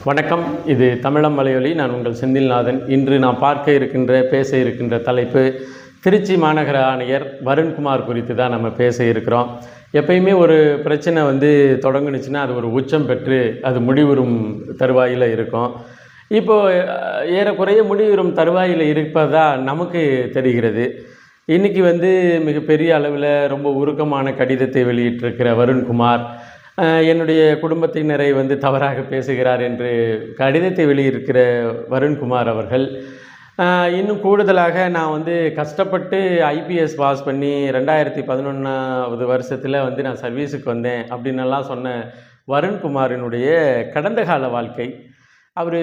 வணக்கம். இது தமிழம் மலையொலி. நான் உங்கள் செந்தில்நாதன். இன்று நான் பேச இருக்கின்ற தலைப்பு திருச்சி மாநகர ஆணையர் வருண்குமார் குறித்து தான் நம்ம பேச இருக்கிறோம். எப்பயுமே ஒரு பிரச்சனை தொடங்குனுச்சுன்னா அது ஒரு உச்சம் பெற்று அது முடிவுறும் தருவாயில் இருக்கும். இப்போது ஏறக்குறைய முடிவுறும் தருவாயில் இருப்பதா நமக்கு தெரிகிறது. இன்றைக்கி மிகப்பெரிய அளவில் ரொம்ப உருக்கமான கடிதத்தை வெளியிட்டிருக்கிற வருண்குமார் என்னுடைய குடும்பத்தினரை தவறாக பேசுகிறார் என்று கடிதத்தை வெளியிட்டிருக்கிற வருண்குமார் அவர்கள் இன்னும் கூடுதலாக நான் கஷ்டப்பட்டு ஐபிஎஸ் பாஸ் பண்ணி 2011வது வருஷத்தில் நான் சர்வீஸுக்கு வந்தேன் அப்படின்னெல்லாம் சொன்ன வருண்குமாரினுடைய கடந்த கால வாழ்க்கை, அவர்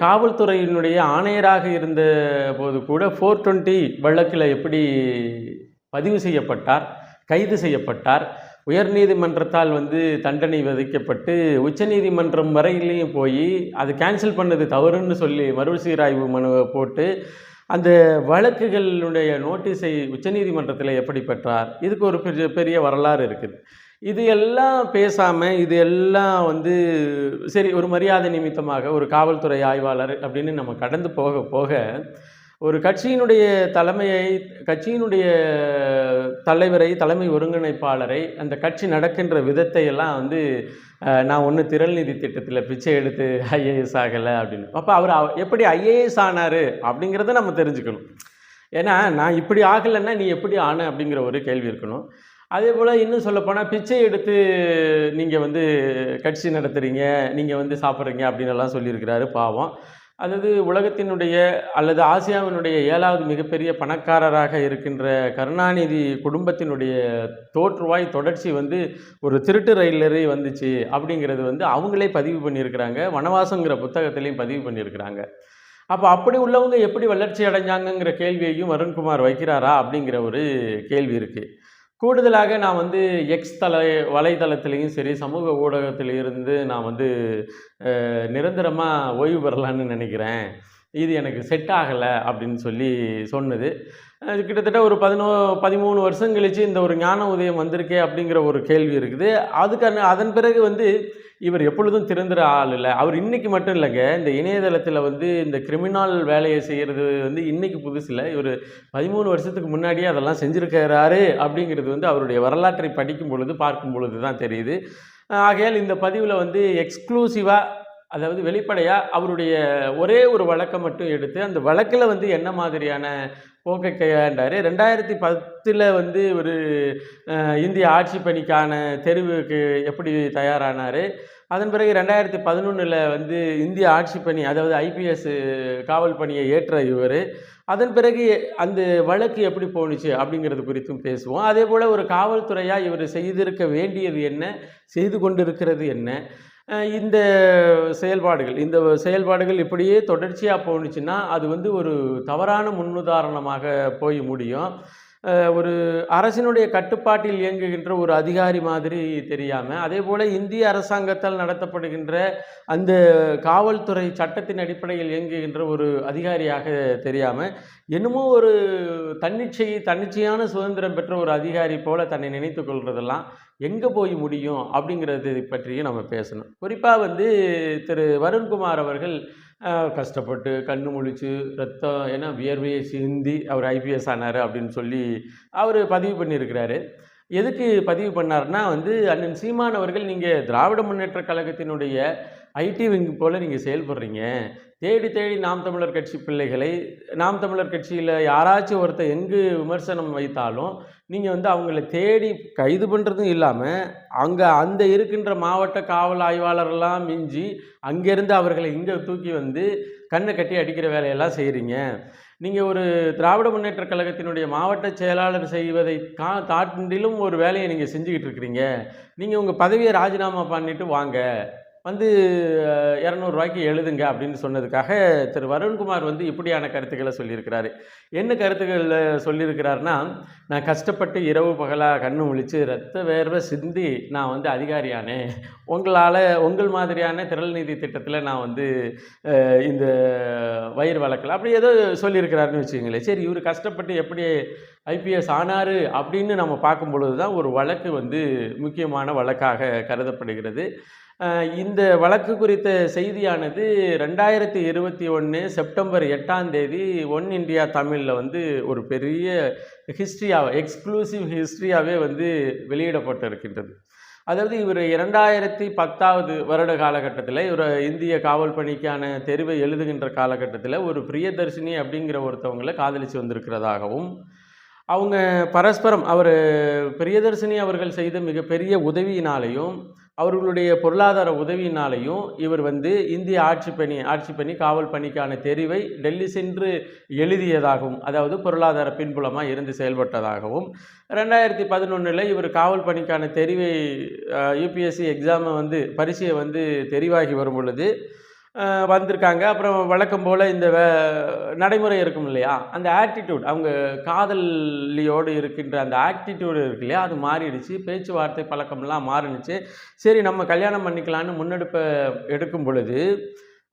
காவல்துறையினுடைய ஆணையராக இருந்த போது கூட 420 வழக்கில் எப்படி பதிவு செய்யப்பட்டார், கைது செய்யப்பட்டார், உயர்நீதிமன்றத்தால் தண்டனை விதிக்கப்பட்டு உச்சநீதிமன்றம் வரையிலையும் போய் அது கேன்சல் பண்ணது தவறுன்னு சொல்லி மறுசீராய்வு மனுவை போட்டு அந்த வழக்குகளுடைய நோட்டீஸை உச்சநீதிமன்றத்தில் எப்படி பெற்றார், இதுக்கு ஒரு பெரிய வரலாறு இருக்குது. இது எல்லாம் பேசாமல் இது எல்லாம் சரி ஒரு மரியாதை நிமித்தமாக ஒரு காவல்துறை ஆய்வாளர் அப்படின்னு நம்ம கடந்து போக போக ஒரு கட்சியினுடைய தலைவரை, தலைமை ஒருங்கிணைப்பாளரை, அந்த கட்சி நடக்கின்ற விதத்தை எல்லாம் நான் ஒன்றும் திரள்நிதி திட்டத்தில் பிச்சை எடுத்து ஐஏஎஸ் ஆகலை அப்படின்னு. அப்போ அவர் எப்படி ஐஏஎஸ் ஆனார் அப்படிங்கிறத நம்ம தெரிஞ்சுக்கணும். ஏன்னா நான் இப்படி ஆகலைன்னா நீ எப்படி ஆன அப்படிங்கிற ஒரு கேள்வி இருக்கணும். அதே போல் இன்னும் சொல்லப்போனால் பிச்சை எடுத்து நீங்கள் கட்சி நடத்துகிறீங்க, நீங்கள் சாப்பிட்றீங்க அப்படின்னு எல்லாம் சொல்லியிருக்கிறாரு. பாவம். அதாவது உலகத்தினுடைய அல்லது ஆசியாவினுடைய 7வது மிகப்பெரிய பணக்காரராக இருக்கின்ற கருணாநிதி குடும்பத்தினுடைய தோற்றுவாய் தொடர்ச்சி ஒரு திருட்டு ரயிலரே வந்துச்சு அப்படிங்கிறது அவங்களே பதிவு பண்ணியிருக்கிறாங்க. வனவாசங்கிற புத்தகத்திலையும் பதிவு பண்ணியிருக்கிறாங்க. அப்போ அப்படி உள்ளவங்க எப்படி வளர்ச்சி அடைஞ்சாங்கங்கிற கேள்வியையும் வருண்குமார் வைக்கிறாரா அப்படிங்கிற ஒரு கேள்வி இருக்குது. கூடுதலாக நான் எக்ஸ் வலைதளத்திலையும் சரி சமூக ஊடகத்திலிருந்து நான் நிரந்தரமாக ஓய்வு பெறலான்னு நினைக்கிறேன், இது எனக்கு செட் ஆகலை அப்படின்னு சொல்லி சொன்னது. கிட்டத்தட்ட ஒரு 13 வருஷம் கழித்து இந்த ஒரு ஞான உதயம் வந்திருக்கே அப்படிங்கிற ஒரு கேள்வி இருக்குது. அதன் பிறகு இவர் எப்பொழுதும் திறந்துற ஆள் இல்லை. அவர் இன்றைக்கி மட்டும் இல்லைங்க, இந்த இணையதளத்தில் இந்த கிரிமினல் வேலையை செய்கிறது இன்றைக்கி புதுசு இல்லை. இவர் 13 வருஷத்துக்கு முன்னாடியே அதெல்லாம் செஞ்சுருக்கிறாரு அப்படிங்கிறது அவருடைய வரலாற்றை படிக்கும் பொழுது பார்க்கும் பொழுது தான் தெரியுது. ஆகையால் இந்த பதிவில் எக்ஸ்க்ளூசிவாக, அதாவது வெளிப்படையாக அவருடைய ஒரே ஒரு வழக்கை மட்டும் எடுத்து அந்த வழக்கில் என்ன மாதிரியான போக்கை கையாண்டார், 2010 ஒரு இந்திய ஆட்சி பணிக்கான தெரிவுக்கு எப்படி தயாரானார், அதன் பிறகு 2011 இந்திய ஆட்சி பணி, அதாவது ஐபிஎஸ் காவல் பணியை ஏற்ற இவர், அதன் பிறகு அந்த வழக்கு எப்படி போணுச்சு அப்படிங்கிறது குறித்தும் பேசுவோம். அதே போல் ஒரு காவல்துறையாக இவர் செய்திருக்க வேண்டியது என்ன, செய்து கொண்டிருக்கிறது என்ன, இந்த செயல்பாடுகள் இப்படியே தொடர்ச்சியாக போணுச்சுன்னா அது ஒரு தவறான முன்னுதாரணமாக போய் முடியும். ஒரு அரசினுடைய கட்டுப்பாட்டில் இயங்குகின்ற ஒரு அதிகாரி மாதிரி தெரியாமல், அதே போல் இந்திய அரசாங்கத்தால் நடத்தப்படுகின்ற அந்த காவல்துறை சட்டத்தின் அடிப்படையில் இயங்குகின்ற ஒரு அதிகாரியாக தெரியாமல், என்னமோ ஒரு தன்னிச்சையான சுதந்திரம் பெற்ற ஒரு அதிகாரி போல் தன்னை நினைத்து கொள்வதெல்லாம் எங்கே போய் முடியும் அப்படிங்கிறது பற்றியும் நம்ம பேசணும். குறிப்பாக திரு வருண்குமார் அவர்கள் கஷ்டப்பட்டு கண்ணு முழிச்சு ரத்தம் ஏன்னா வியர்வையை சிந்தி அவர் ஐபிஎஸ் ஆனார் அப்படின்னு சொல்லி அவர் பதிவு பண்ணியிருக்கிறாரு. எதுக்கு பதிவு பண்ணார்னா அண்ணன் சீமான் அவர்கள், நீங்கள் திராவிட முன்னேற்ற கழகத்தினுடைய ஐடி விங் போல் நீங்கள் செயல்படுறீங்க, தேடி நாம் தமிழர் கட்சி பிள்ளைகளை, நாம் தமிழர் கட்சியில் யாராச்சும் ஒருத்தர் எங்கு விமர்சனம் வைத்தாலும் நீங்கள் அவங்கள தேடி கைது பண்ணுறதும் இல்லாமல் அந்த இருக்கின்ற மாவட்ட காவல் ஆய்வாளரெல்லாம் மிஞ்சி அங்கேருந்து அவர்களை இங்கே தூக்கி கண்ணை கட்டி அடிக்கிற வேலையெல்லாம் செய்கிறீங்க. நீங்கள் ஒரு திராவிட முன்னேற்ற கழகத்தினுடைய மாவட்ட செயலாளர் செய்வதை தாண்டிலும் ஒரு வேலையை நீங்கள் செஞ்சுக்கிட்டு இருக்கிறீங்க. நீங்கள் உங்கள் பதவியை ராஜினாமா பண்ணிவிட்டு வாங்க, 200 ரூபாய்க்கு எழுதுங்க அப்படின்னு சொன்னதுக்காக திரு வருண்குமார் இப்படியான கருத்துக்களை சொல்லியிருக்கிறாரு. என்ன கருத்துக்கள் சொல்லியிருக்கிறாருன்னா, நான் கஷ்டப்பட்டு இரவு பகலாக கண்ணு முழித்து ரத்த வேர்வை சிந்தி நான் அதிகாரியானேன், உங்கள் மாதிரியான திரள் நீதி திட்டத்தில் நான் இந்த வயிறு வளர்க்கல அப்படி ஏதோ சொல்லியிருக்கிறாருன்னு வச்சுக்கோங்களேன். சரி, இவர் கஷ்டப்பட்டு எப்படி ஐபிஎஸ் ஆனார் அப்படின்னு நம்ம பார்க்கும் பொழுது தான் ஒரு வழக்கு வந்து முக்கியமான வழக்காக கருதப்படுகிறது. இந்த வழக்கு குறித்த செய்தியானது 2021 செப்டம்பர் 8ஆம் தேதி ஒன் இண்டியா தமிழில் வந்து ஒரு பெரிய ஹிஸ்ட்ரியாக, எக்ஸ்க்ளூசிவ் ஹிஸ்ட்ரியாகவே வந்து வெளியிடப்பட்டிருக்கின்றது. அதாவது இவர் 2010 வருட காலகட்டத்தில் இவர் இந்திய காவல் பணிக்கான தெரிவை எழுதுகின்ற காலகட்டத்தில் ஒரு பிரியதர்ஷினி அப்படிங்கிற ஒருத்தவங்களை காதலித்து வந்திருக்கிறதாகவும், அவங்க பரஸ்பரம் அவர் பிரியதர்ஷினி அவர்கள் செய்த மிகப்பெரிய உதவியினாலையும் அவர்களுடைய பொருளாதார உதவியினாலையும் இவர் வந்து இந்திய ஆட்சி பணி காவல் பணிக்கான தெரிவை டெல்லி சென்று எழுதியதாகவும், அதாவது பொருளாதார பின்புலமாக இருந்து செயல்பட்டதாகவும், 2011 இவர் காவல் பணிக்கான தெரிவை யூபிஎஸ்சி எக்ஸாமை வந்து பரீட்சையை வந்து தெரிவாகி வரும் பொழுது வந்திருக்காங்க. அப்புறம் வழக்கம் போல் இந்த நடைமுறை இருக்கும் இல்லையா, அந்த ஆட்டிடியூட், அவங்க காதலியோடு இருக்கின்ற அந்த ஆட்டிடியூடு இருக்கு இல்லையா, அது மாறிடுச்சு. பேச்சுவார்த்தை பழக்கம்லாம் மாறிடுச்சு. சரி, நம்ம கல்யாணம் பண்ணிக்கலான்னு முன்னெடுப்பை எடுக்கும் பொழுது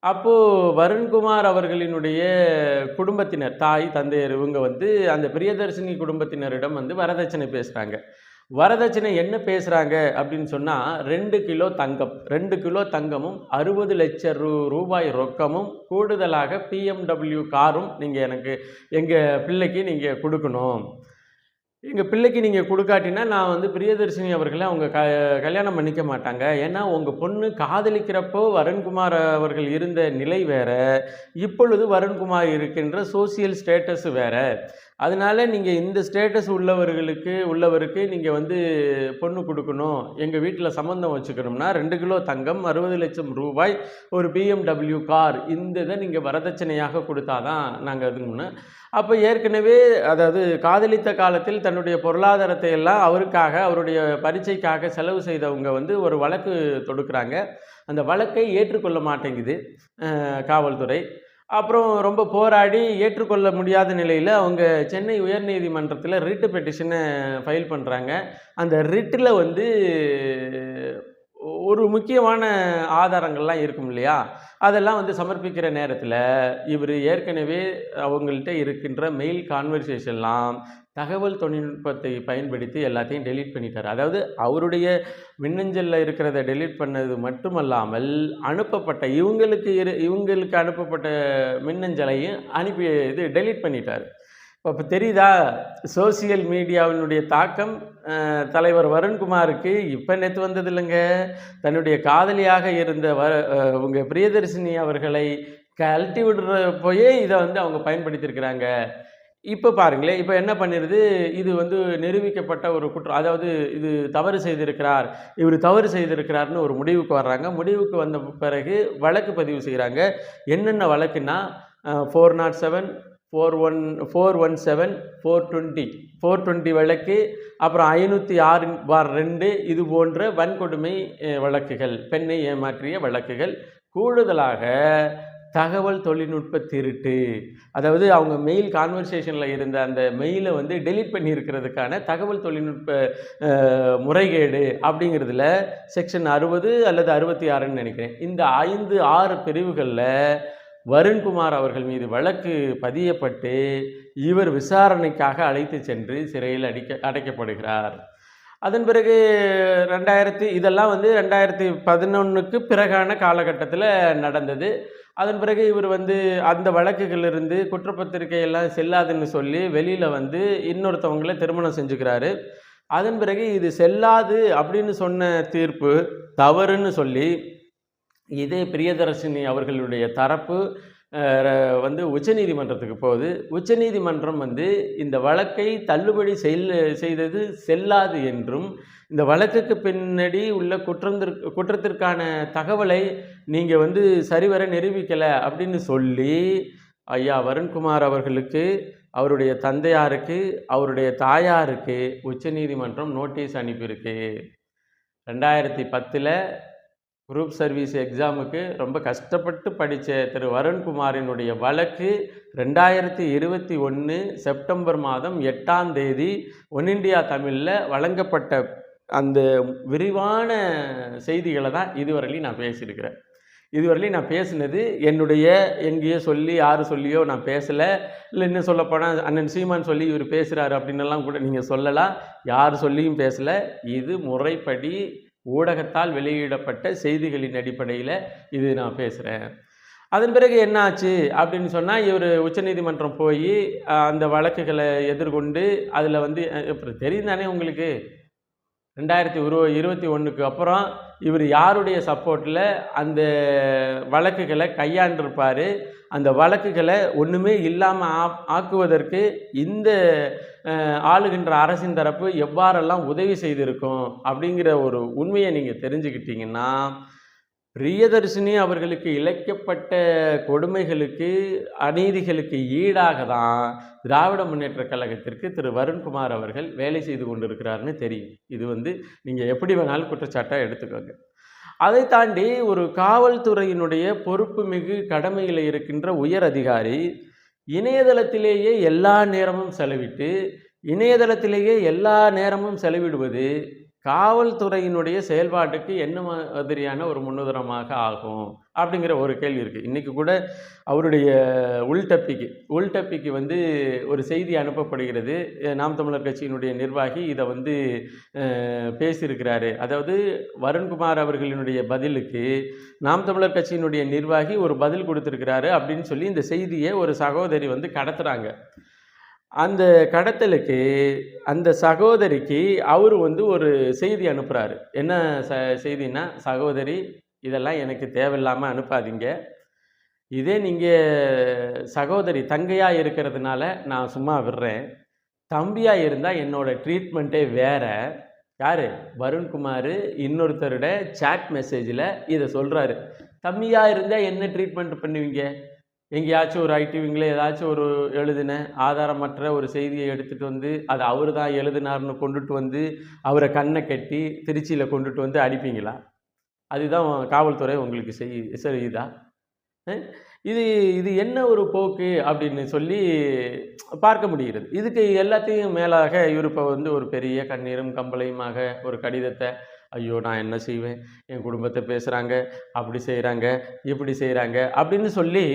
அப்போது வருண்குமார் அவர்களினுடைய குடும்பத்தினர், தாய் தந்தையர், இவங்க வந்து அந்த பிரியதர்ஷினி குடும்பத்தினரிடம் வந்து வரதட்சணை பேசுகிறாங்க. வரதட்சணை என்ன பேசுகிறாங்க அப்படின்னு சொன்னால், 2 கிலோ தங்கம், 2 கிலோ தங்கமும் 60 லட்சம் ரூபாய் ரொக்கமும் கூடுதலாக பிஎம்டபிள்யூ காரும் நீங்கள் எனக்கு எங்கள் பிள்ளைக்கு நீங்கள் கொடுக்கணும். எங்கள் பிள்ளைக்கு நீங்கள் கொடுக்காட்டினா நான் வந்து பிரியதர்ஷினி அவர்களை அவங்க கல்யாணம் பண்ணிக்க மாட்டாங்க. ஏன்னா உங்கள் பொண்ணு காதலிக்கிறப்போ வருண்குமார் அவர்கள் இருந்த நிலை வேறு, இப்பொழுது வருண்குமார் இருக்கின்ற சோசியல் ஸ்டேட்டஸ் வேறு. அதனால் நீங்கள் இந்த ஸ்டேட்டஸ் உள்ளவருக்கு நீங்கள் வந்து பொண்ணு கொடுக்கணும், எங்கள் வீட்டில் சம்மந்தம் வச்சுக்கணும்னா 2 கிலோ தங்கம், 60 லட்சம் ரூபாய், ஒரு பிஎம்டபிள்யூ கார், இந்த இதை நீங்கள் வரதட்சணையாக கொடுத்தாதான் நாங்கள் அதுன்னு. அப்போ ஏற்கனவே, அதாவது காதலித்த காலத்தில் தன்னுடைய பொருளாதாரத்தை எல்லாம் அவருக்காக, அவருடைய பரீட்சைக்காக செலவு செய்தவங்க வந்து ஒரு வழக்கு தொடுக்கிறாங்க. அந்த வழக்கை ஏற்றுக்கொள்ள மாட்டேங்குது காவல்துறை. அப்புறம் ரொம்ப போராடி ஏற்றுக்கொள்ள முடியாத நிலையில் அவங்க சென்னை உயர்நீதிமன்றத்தில் ரிட்டு பெட்டிஷனை ஃபைல் பண்ணுறாங்க. அந்த ரிட்டில் வந்து ஒரு முக்கியமான ஆதாரங்கள்லாம் இருக்கும் இல்லையா, அதெல்லாம் வந்து சமர்ப்பிக்கிற நேரத்தில் இவர் ஏற்கனவே அவங்கள்ட்ட இருக்கின்ற மெயில் கான்வர்சேஷன்லாம் தகவல் தொழில்நுட்பத்தை பயன்படுத்தி எல்லாத்தையும் டெலீட் பண்ணிட்டார். அதாவது அவருடைய மின்னஞ்சலில் இருக்கிறத டெலீட் பண்ணது மட்டுமல்லாமல் அனுப்பப்பட்ட இவங்களுக்கு அனுப்பப்பட்ட மின்னஞ்சலையும் டெலீட் பண்ணிட்டார். இப்போ தெரியுதா சோசியல் மீடியாவினுடைய தாக்கம் தலைவர் வருண்குமாருக்கு இப்போ நேற்று வந்தது இல்லைங்க. தன்னுடைய காதலியாக இருந்த உங்கள் பிரியதர்ஷினி அவர்களை கழட்டி விடுற போயே இதை வந்து அவங்க பயன்படுத்தியிருக்கிறாங்க. இப்போ பாருங்களேன், இப்போ என்ன பண்ணிடுது, இது வந்து நிரூபிக்கப்பட்ட ஒரு குற்றம், அதாவது இது தவறு செய்திருக்கிறார்னு ஒரு முடிவுக்கு வர்றாங்க. முடிவுக்கு வந்த பிறகு வழக்கு பதிவு செய்கிறாங்க. என்னென்ன வழக்குன்னா 407, 417, 420 வழக்கு, அப்புறம் 506/2 இது போன்ற வன்கொடுமை வழக்குகள், பெண்ணை ஏமாற்றிய வழக்குகள், கூடுதலாக தகவல் தொழில்நுட்ப திருட்டு, அதாவது அவங்க மெயில் கான்வர்சேஷனில் இருந்த அந்த மெயிலை வந்து டெலீட் பண்ணியிருக்கிறதுக்கான தகவல் தொழில்நுட்ப முறைகேடு அப்படிங்கிறதுல செக்ஷன் 60 அல்லது 66ன்னு நினைக்கிறேன். இந்த 5-6 பிரிவுகளில் வருண்குமார் அவர்கள் மீது வழக்கு பதியப்பட்டு இவர் விசாரணைக்காக அழைத்து சென்று சிறையில் அடைக்கப்படுகிறார். அதன் பிறகு இதெல்லாம் வந்து 2011க்கு பிறகான காலகட்டத்தில் நடந்தது. அதன் பிறகு இவர் வந்து அந்த வழக்குகளிலிருந்து குற்றப்பத்திரிகையெல்லாம் செல்லாதுன்னு சொல்லி வெளியில் வந்து இன்னொருத்தவங்களை திருமணம் செஞ்சுக்கிறாரு. அதன் பிறகு இது செல்லாது அப்படின்னு சொன்ன தீர்ப்பு தவறுன்னு சொல்லி இதே பிரியதர்ஷினி அவர்களுடைய தரப்பு வந்து உச்சநீதிமன்றத்துக்கு போகுது. உச்சநீதிமன்றம் வந்து இந்த வழக்கை தள்ளுபடி செய்தது செல்லாது என்றும், இந்த வழக்குக்கு பின்னாடி உள்ள குற்றத்திற்கான தகவலை நீங்கள் வந்து சரிவர நிரூபிக்கலை அப்படின்னு சொல்லி ஐயா வருண்குமார் அவர்களுக்கு, அவருடைய தந்தையாருக்கு, அவருடைய தாயாருக்கு உச்சநீதிமன்றம் நோட்டீஸ் அனுப்பியிருக்கு. 2010 குரூப் சர்வீஸ் எக்ஸாமுக்கு ரொம்ப கஷ்டப்பட்டு படித்த திரு வருண்குமாரினுடைய வழக்கு 2021 செப்டம்பர் மாதம் 8ஆம் தேதி ஒன் இண்டியா தமிழில் வழங்கப்பட்ட அந்த விரிவான செய்திகளை தான் இதுவரையிலும் நான் பேசியிருக்கிறேன். இதுவரையிலும் நான் பேசினது என்னுடைய எங்கேயோ சொல்லி யார் சொல்லியோ நான் பேசலை. இல்லை இன்னும் சொல்லப்போனால் அண்ணன் சீமான் சொல்லி இவர் பேசுகிறாரு அப்படின்னெல்லாம் கூட நீங்கள் சொல்லலாம். யார் சொல்லியும் பேசலை. இது முறைப்படி ஊடகத்தால் வெளியிடப்பட்ட செய்திகளின் அடிப்படையில் இது நான் பேசுகிறேன். அதன் பிறகு என்ன ஆச்சு அப்படின்னு சொன்னால், இவர் உச்சநீதிமன்றம் போய் அந்த வழக்குகளை எதிர்கொண்டு அதில் வந்து இப்போ தெரியும் தானே உங்களுக்கு, 2021க்கு அப்புறம் இவர் யாருடைய சப்போர்ட்டில் அந்த வழக்குகளை கையாண்டிருப்பார். அந்த வழக்குகளை ஒன்றுமே இல்லாமல் ஆக்குவதற்கு இந்த ஆளுகின்ற அரசின் தரப்பு எவ்வாறெல்லாம் உதவி செய்திருக்கும் அப்படிங்கிற ஒரு உண்மையை நீங்கள் தெரிஞ்சுக்கிட்டீங்கன்னா, பிரியதர்ஷினி அவர்களுக்கு இழைக்கப்பட்ட கொடுமைகளுக்கு அநீதிகளுக்கு ஈடாக தான் திராவிட முன்னேற்றக் கழகத்திற்கு திரு வருண்குமார் அவர்கள் வேலை செய்து கொண்டிருக்கிறாருன்னு தெரியும். இது வந்து நீங்கள் எப்படி வேணாலும் குற்றச்சாட்டாக எடுத்துக்கோங்க. அதை தாண்டி ஒரு காவல்துறையினுடைய பொறுப்பு மிகு கடமையில் இருக்கின்ற உயர் அதிகாரி இணையதளத்திலேயே எல்லா நேரமும் செலவிட்டு இணையதளத்திலேயே எல்லா நேரமும் செலவிடுவது காவல்துறையினுடைய செயல்பாட்டுக்கு என்ன மாதிரியான ஒரு முன்னுதாரணமாக ஆகும் அப்படிங்கிற ஒரு கேள்வி இருக்குது. இன்றைக்கி கூட அவருடைய உள்டப்பிக்கு வந்து ஒரு செய்தி அனுப்பப்படுகிறது. நாம் தமிழர் கட்சியினுடைய நிர்வாகி இதை வந்து பேசியிருக்கிறாரு. அதாவது வருண்குமார் அவர்களினுடைய பதிலுக்கு நாம் தமிழர் கட்சியினுடைய நிர்வாகி ஒரு பதில் கொடுத்துருக்கிறாரு அப்படின்னு சொல்லி இந்த செய்தியை ஒரு சகோதரி வந்து கடத்துகிறாங்க. அந்த கடத்தலுக்கு அந்த சகோதரிக்கு அவர் வந்து ஒரு செய்தி அனுப்புகிறாரு. என்ன செய்தின்னா, சகோதரி இதெல்லாம் எனக்கு தேவையில்லாமல் அனுப்பாதீங்க. இதே நீங்கள் சகோதரி தங்கையாக இருக்கிறதுனால நான் சும்மா விடுறேன். தம்பியாக இருந்தால் என்னோடய ட்ரீட்மெண்ட்டே வேறு. யார்? வருண்குமார் இன்னொருத்தரோட சாட் மெசேஜில் இதை சொல்கிறாரு. தம்பியாக இருந்தால் என்ன ட்ரீட்மெண்ட் பண்ணுவீங்க? எங்கேயாச்சும் ஒரு ஐடிவிங்களே ஏதாச்சும் ஒரு எழுதின ஆதாரமற்ற ஒரு செய்தியை எடுத்துகிட்டு வந்து அதை அவர் தான் எழுதினார்னு கொண்டுட்டு வந்து அவரை கண்ணை கட்டி திருச்சியில் கொண்டுட்டு வந்து அடிப்பீங்களா? அதுதான் காவல்துறை உங்களுக்கு செய்யுதா? இது என்ன ஒரு போக்கு அப்படின்னு சொல்லி பார்க்க முடிகிறது. இதுக்கு எல்லாத்தையும் மேலாக இவர் இப்போ வந்து ஒரு பெரிய கண்ணீரும் கம்பளையுமாக ஒரு கடிதத்தை, ஐயோ நான் என்ன செய்வேன், என் குடும்பத்தை பேசுகிறாங்க, அப்படி செய்கிறாங்க, இப்படி செய்கிறாங்க அப்படின்னு சொல்லி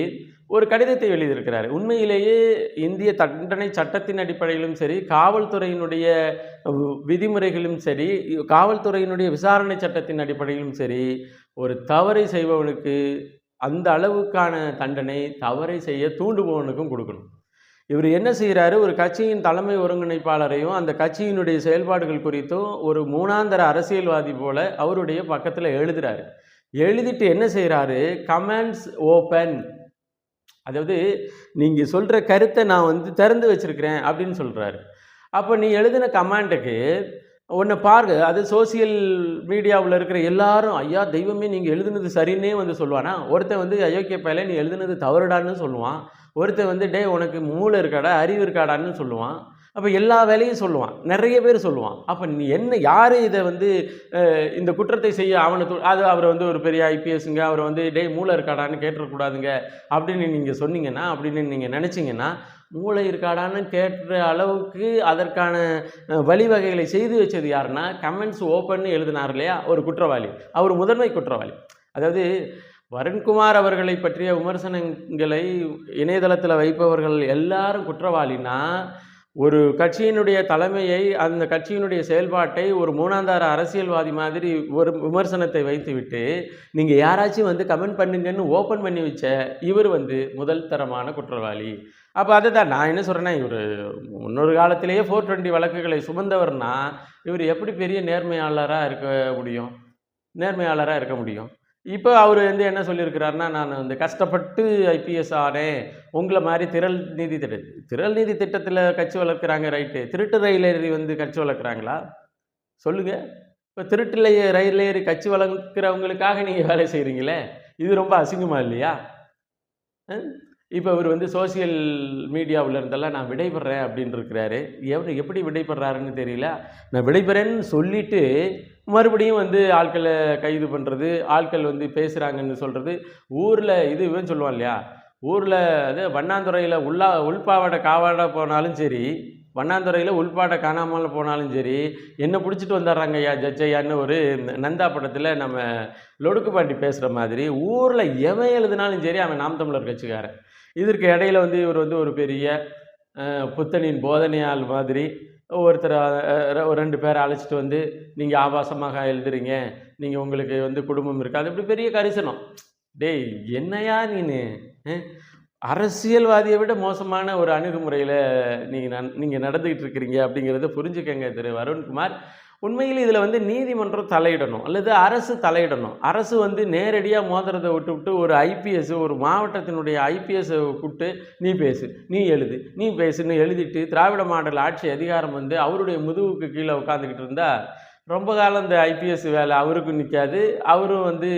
ஒரு கடிதத்தை எழுதியிருக்கிறார். உண்மையிலேயே இந்திய தண்டனை சட்டத்தின் அடிப்படையிலும் சரி, காவல்துறையினுடைய விதிமுறைகளும் சரி, காவல்துறையினுடைய விசாரணை சட்டத்தின் அடிப்படையிலும் சரி, ஒரு தவறை செய்பவனுக்கு அந்த அளவுக்கான தண்டனை தவறை செய்ய தூண்டுபவனுக்கும் கொடுக்கணும். இவர் என்ன செய்கிறாரு, ஒரு கட்சியின் தலைமை ஒருங்கிணைப்பாளரையும் அந்த கட்சியினுடைய செயல்பாடுகள் குறித்தும் ஒரு மூணாந்தர அரசியல்வாதி போல அவருடைய பக்கத்தில் எழுதுகிறாரு. எழுதிட்டு என்ன செய்கிறாரு, கமெண்ட்ஸ் ஓப்பன், அதாவது நீங்கள் சொல்கிற கருத்தை நான் வந்து திறந்து வச்சுருக்கிறேன் அப்படின்னு சொல்கிறாரு. அப்போ நீ எழுதின கமெண்ட்டுக்கு ஒன்று பாருங்க, அது சோசியல் மீடியாவில் இருக்கிற எல்லாரும் ஐயா தெய்வமே நீங்கள் எழுதுனது சரின்னே வந்து சொல்லுவானா? ஒருத்தன் வந்து அயோக்கிய பயல நீ எழுதுனது தவறுடான்னு சொல்லுவான். ஒருத்தன் வந்து டே உனக்கு மூளை இருக்காடா, அறிவு இருக்காடான்னு சொல்லுவான். அப்போ எல்லா வேலையும் சொல்லுவான், நிறைய பேர் சொல்லுவான். அப்போ நீ என்ன, யார் இதை வந்து இந்த குற்றத்தை செய்ய அது அவரை வந்து ஒரு பெரிய ஐபிஎஸ்ங்க, அவரை வந்து டே மூளை இருக்காடான்னு கேட்டுறக்கூடாதுங்க அப்படின்னு நீங்கள் சொன்னீங்கன்னா, அப்படின்னு நீங்கள் நினச்சிங்கன்னா, மூளை இருக்காடான்னு கேட்டுற அளவுக்கு அதற்கான வழிவகைகளை செய்து வச்சது யாருன்னா, கமெண்ட்ஸ் ஓப்பன்னு எழுதினார் இல்லையா ஒரு குற்றவாளி, அவர் முதன்மை குற்றவாளி. அதாவது வருண்குமார் அவர்களை பற்றிய விமர்சனங்களை இணையதளத்தில் வைப்பவர்கள் எல்லாரும் குற்றவாளினா, ஒரு கட்சியினுடைய தலைமையை, அந்த கட்சியினுடைய செயல்பாட்டை ஒரு மூணாந்தார அரசியல்வாதி மாதிரி ஒரு விமர்சனத்தை வைத்துவிட்டு நீங்கள் யாராச்சும் வந்து கமெண்ட் பண்ணுங்கன்னு ஓப்பன் பண்ணி வச்ச இவர் வந்து முதல் தரமான குற்றவாளி. அப்போ அதை தான் நான் என்ன சொல்கிறேன்னா, இவர் முன்னொரு காலத்திலேயே 420 வழக்குகளை சுமந்தவர்னா இவர் எப்படி பெரிய நேர்மையாளராக இருக்க முடியும்? இப்போ அவர் வந்து என்ன சொல்லியிருக்கிறாருன்னா, நான் வந்து கஷ்டப்பட்டு ஐபிஎஸ் ஆனேன், உங்களை மாதிரி திரள் நீதி திட்டத்தில் கட்சி வளர்க்குறாங்க, ரைட்டு. திருட்டு ரயில் ஏறி வந்து கட்சி வளர்க்குறாங்களா சொல்லுங்கள்? இப்போ திருட்டுல ரயில் ஏறி கட்சி வளர்க்குறவங்களுக்காக நீங்கள் வேலை செய்கிறீங்களே, இது ரொம்ப அசிங்கமாக இல்லையா? இப்போ இவர் வந்து சோசியல் மீடியாவில் இருந்தெல்லாம் நான் விடைபெறேன் அப்படின்னு இருக்கிறாரு. எப்படி விடைபெறாருன்னு தெரியல. நான் விடைபெறேன்னு சொல்லிவிட்டு மறுபடியும் வந்து ஆட்களை கைது பண்ணுறது, ஆட்கள் வந்து பேசுகிறாங்கன்னு சொல்கிறது. ஊரில் இதுவும் சொல்லுவான் இல்லையா, ஊரில் அது வண்ணாந்துறையில் உள்பாவாடை காவாடை போனாலும் சரி, வண்ணாந்துறையில் உள்பாட்டை காணாமல் போனாலும் சரி, என்ன பிடிச்சிட்டு வந்துடுறாங்க ஐயா ஜட்ஜையான்னு ஒரு நந்தா படத்தில் நம்ம லொடுக்குப்பாண்டி பேசுகிற மாதிரி, ஊரில் எவன் எழுதினாலும் சரி அவன் நாம் தமிழர் கட்சிக்காரன். இதற்கு இடையில வந்து இவர் வந்து ஒரு பெரிய புத்தனின் போதனையால் மாதிரி ஒருத்தர் 2 பேரை அழைச்சிட்டு வந்து, நீங்கள் ஆபாசமாக எழுதுறீங்க, நீங்கள் உங்களுக்கு வந்து குடும்பம் இருக்காது, இப்படி பெரிய கரிசனம். டேய் என்னையா நீனு? அரசியல்வாதியை விட மோசமான ஒரு அணுகுமுறையில் நீங்கள் நடந்துக்கிட்டு இருக்கிறீங்க அப்படிங்கிறத புரிஞ்சுக்கங்க திரு வருண்குமார். உண்மையில் இதில் வந்து நீதிமன்றம் தலையிடணும், அல்லது அரசு தலையிடணும். அரசு வந்து நேரடியாக மோதுறதை விட்டு ஒரு ஐபிஎஸ், ஒரு மாவட்டத்தினுடைய ஐபிஎஸ்ஸை கூப்பிட்டு நீ பேசு, நீ எழுது, நீ பேசுன்னு எழுதிட்டு திராவிட மாடல் ஆட்சி அதிகாரம் வந்து அவருடைய முதுகுக்கு கீழே உட்காந்துக்கிட்டு இருந்தால் ரொம்ப காலம் இந்த ஐபிஎஸ் வேலை அவருக்கும் நிற்காது. அவரும் வந்து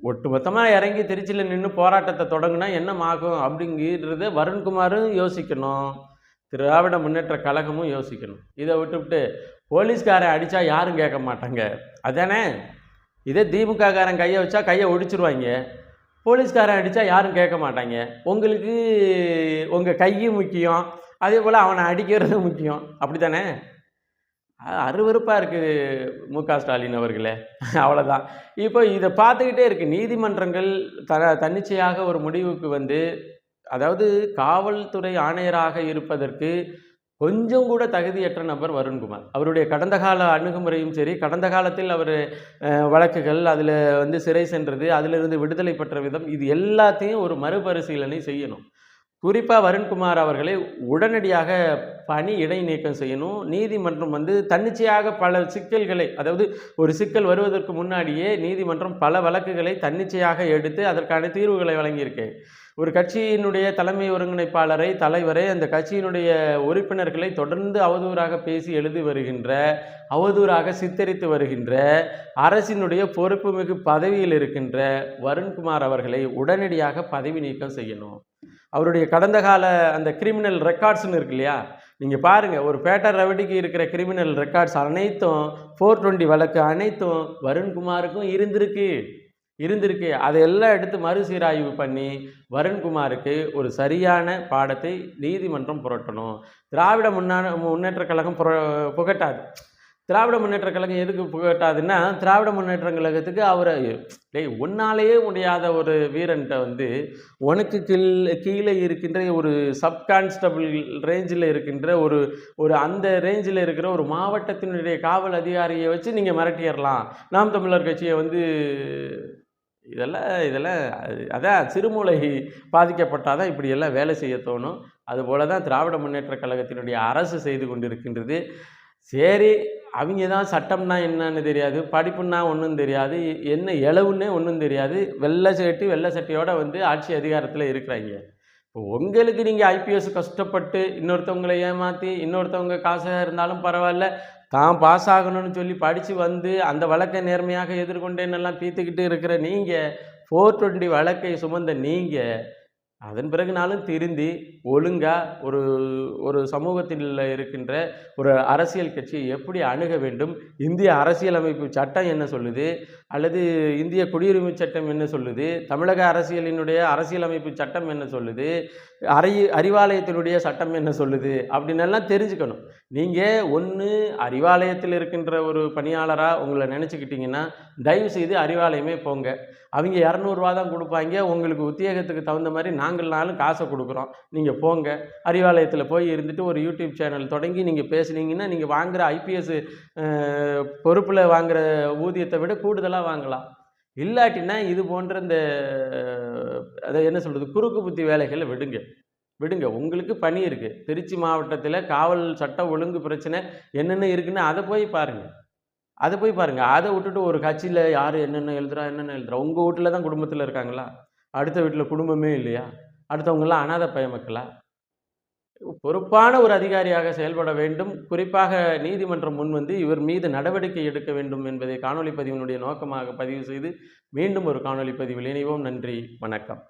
ஒட்டுமொத்தமாக இறங்கி திருச்சியில் நின்று போராட்டத்தை தொடங்கினா என்னமாகும் அப்படிங்கிறத வருண்குமாரும் யோசிக்கணும், திராவிட முன்னேற்ற கழகமும் யோசிக்கணும். இதை விட்டுவிட்டு போலீஸ்காரன் அடித்தா யாரும் கேட்க மாட்டாங்க, அதானே? இதே திமுககாரன் கையை வச்சா கையை ஒடிச்சிருவாங்க, போலீஸ்காரன் அடித்தா யாரும் கேட்க மாட்டாங்க. உங்களுக்கு உங்கள் கையும் முக்கியம், அதே போல் அவனை அடிக்கிறது முக்கியம், அப்படி தானே? அருவருப்பாக இருக்குது முக ஸ்டாலின் அவர்களே. அவ்வளோதான். இப்போ இதை பார்த்துக்கிட்டே இருக்குது நீதிமன்றங்கள் தன்னிச்சையாக ஒரு முடிவுக்கு வந்து, அதாவது காவல்துறை ஆணையராக இருப்பதற்கு கொஞ்சம் கூட தகுதியற்ற நபர் வருண்குமார். அவருடைய கடந்த கால அணுகுமுறையும் சரி, கடந்த காலத்தில் அவர் வழக்குகள், அதில் வந்து சிறை சென்றது, அதிலிருந்து விடுதலை பெற்ற விதம், இது எல்லாத்தையும் ஒரு மறுபரிசீலனை செய்யணும். குறிப்பாக வருண்குமார் அவர்களை உடனடியாக பணி இடைநீக்கம் செய்யணும். நீதிமன்றம் வந்து தன்னிச்சையாக பல சிக்கல்களை, அதாவது ஒரு சிக்கல் வருவதற்கு முன்னாடியே நீதிமன்றம் பல வழக்குகளை தன்னிச்சையாக எடுத்து அதற்கான தீர்வுகளை வழங்கியிருக்கு. ஒரு கட்சியினுடைய தலைமை ஒருங்கிணைப்பாளரை, தலைவரை, அந்த கட்சியினுடைய உறுப்பினர்களை தொடர்ந்து அவதூறாக பேசி எழுதி வருகின்ற, அவதூறாக சித்தரித்து வருகின்ற, அரசினுடைய பொறுப்புமிகு பதவியில் இருக்கின்ற வருண்குமார் அவர்களை உடனடியாக பதவி நீக்கம் செய்யணும். அவருடைய கடந்த கால அந்த கிரிமினல் ரெக்கார்ட்ஸ்னு இருக்கு இல்லையா, நீங்கள் பாருங்கள், ஒரு பேட்டர் ரவடிக்கு இருக்கிற கிரிமினல் ரெக்கார்ட்ஸ் அனைத்தும், 420 வழக்கு அனைத்தும் வருண்குமாருக்கும் இருந்திருக்கு. அதையெல்லாம் எடுத்து மறுசீராய்வு பண்ணி வருண்குமாருக்கு ஒரு சரியான பாடத்தை நீதிமன்றம் புரட்டணும். திராவிட முன்னேற்ற கழகம் புகட்டாது. திராவிட முன்னேற்ற கழகம் எதுக்கு புகட்டாதுன்னா, திராவிட முன்னேற்ற கழகத்துக்கு அவரை ஒன்னாலேயே முடியாத ஒரு வீரன்ட்ட வந்து உனக்கு கீழே இருக்கின்ற ஒரு சப் கான்ஸ்டபிள் ரேஞ்சில் இருக்கின்ற ஒரு அந்த ரேஞ்சில் இருக்கிற ஒரு மாவட்டத்தினுடைய காவல் அதிகாரியை வச்சு நீங்கள் மிரட்டிடலாம். நாம் தமிழர் கட்சியை வந்து இதெல்லாம் அதான் சிறுமூளை பாதிக்கப்பட்டால் தான் இப்படியெல்லாம் வேலை செய்ய தோணும். அதுபோல தான் திராவிட முன்னேற்ற கழகத்தினுடைய அரசு செய்து கொண்டிருக்கின்றது. சரி, அவங்க தான் சட்டம்னா என்னன்னு தெரியாது, படிப்புன்னா ஒன்றும் தெரியாது, என்ன இளவுன்னே ஒன்றும் தெரியாது, வெள்ளை சட்டையோடு வந்து ஆட்சி அதிகாரத்தில் இருக்கிறாங்க. இப்போ உங்களுக்கு நீங்கள் ஐபிஎஸ் கஷ்டப்பட்டு இன்னொருத்தவங்களை ஏமாற்றி, இன்னொருத்தவங்க காசாக இருந்தாலும் பரவாயில்ல, தான் பாஸ் ஆகணும்னு சொல்லி படித்து வந்து அந்த வழக்கை நேர்மையாக எதிர்கொண்டேன்னெல்லாம் தீர்த்துக்கிட்டு இருக்கிற நீங்கள், 420 வழக்கை சுமந்த நீங்கள், அதன் பிறகுனாலும் திருந்தி ஒழுங்காக ஒரு சமூகத்தில் இருக்கின்ற ஒரு அரசியல் கட்சியை எப்படி அணுக வேண்டும், இந்திய அரசியலமைப்பு சட்டம் என்ன சொல்லுது, அல்லது இந்திய குடியுரிமை சட்டம் என்ன சொல்லுது, தமிழக அரசியலினுடைய அரசியலமைப்பு சட்டம் என்ன சொல்லுது, அறிவாலயத்தினுடைய சட்டம் என்ன சொல்லுது அப்படின்னெல்லாம் தெரிஞ்சுக்கணும். நீங்கள் ஒன்று அறிவாலயத்தில் இருக்கின்ற ஒரு பணியாளராக உங்களை நினச்சிக்கிட்டிங்கன்னா தயவு செய்து அறிவாலயமே போங்க. அவங்க 200 ரூபா தான் கொடுப்பாங்க, உங்களுக்கு உத்தியோகத்துக்கு தகுந்த மாதிரி நாங்கள்னாலும் காசை கொடுக்குறோம், நீங்கள் போங்க. அறிவாலயத்தில் போய் இருந்துட்டு ஒரு யூடியூப் சேனல் தொடங்கி நீங்கள் பேசுனீங்கன்னா நீங்கள் வாங்குகிற ஐபிஎஸ் பொறுப்பில் வாங்குகிற ஊதியத்தை விட கூடுதலாக வாங்கலாம். இல்லாட்டினா இது போன்ற இந்த அதை என்ன சொல்கிறது, குறுக்கு புத்தி வேலைகளை விடுங்க. உங்களுக்கு பணி இருக்குது. திருச்சி மாவட்டத்தில் காவல் சட்ட ஒழுங்கு பிரச்சனை என்னென்ன இருக்குன்னு அதை போய் பாருங்கள். அதை விட்டுட்டு ஒரு கட்சியில் யார் என்னென்ன எழுதுறா. உங்கள் வீட்டில் தான் குடும்பத்தில் இருக்காங்களா? அடுத்த வீட்டில் குடும்பமே இல்லையா? அடுத்தவங்களாம் அனாதை பயமக்களா? பொறுப்பான ஒரு அதிகாரியாக செயல்பட வேண்டும். குறிப்பாக நீதிமன்றம் முன் வந்து இவர் மீது நடவடிக்கை எடுக்க வேண்டும் என்பதை காணொலி பதிவினுடைய நோக்கமாக பதிவு செய்து மீண்டும் ஒரு காணொலி பதிவில் இணைவோம். நன்றி, வணக்கம்.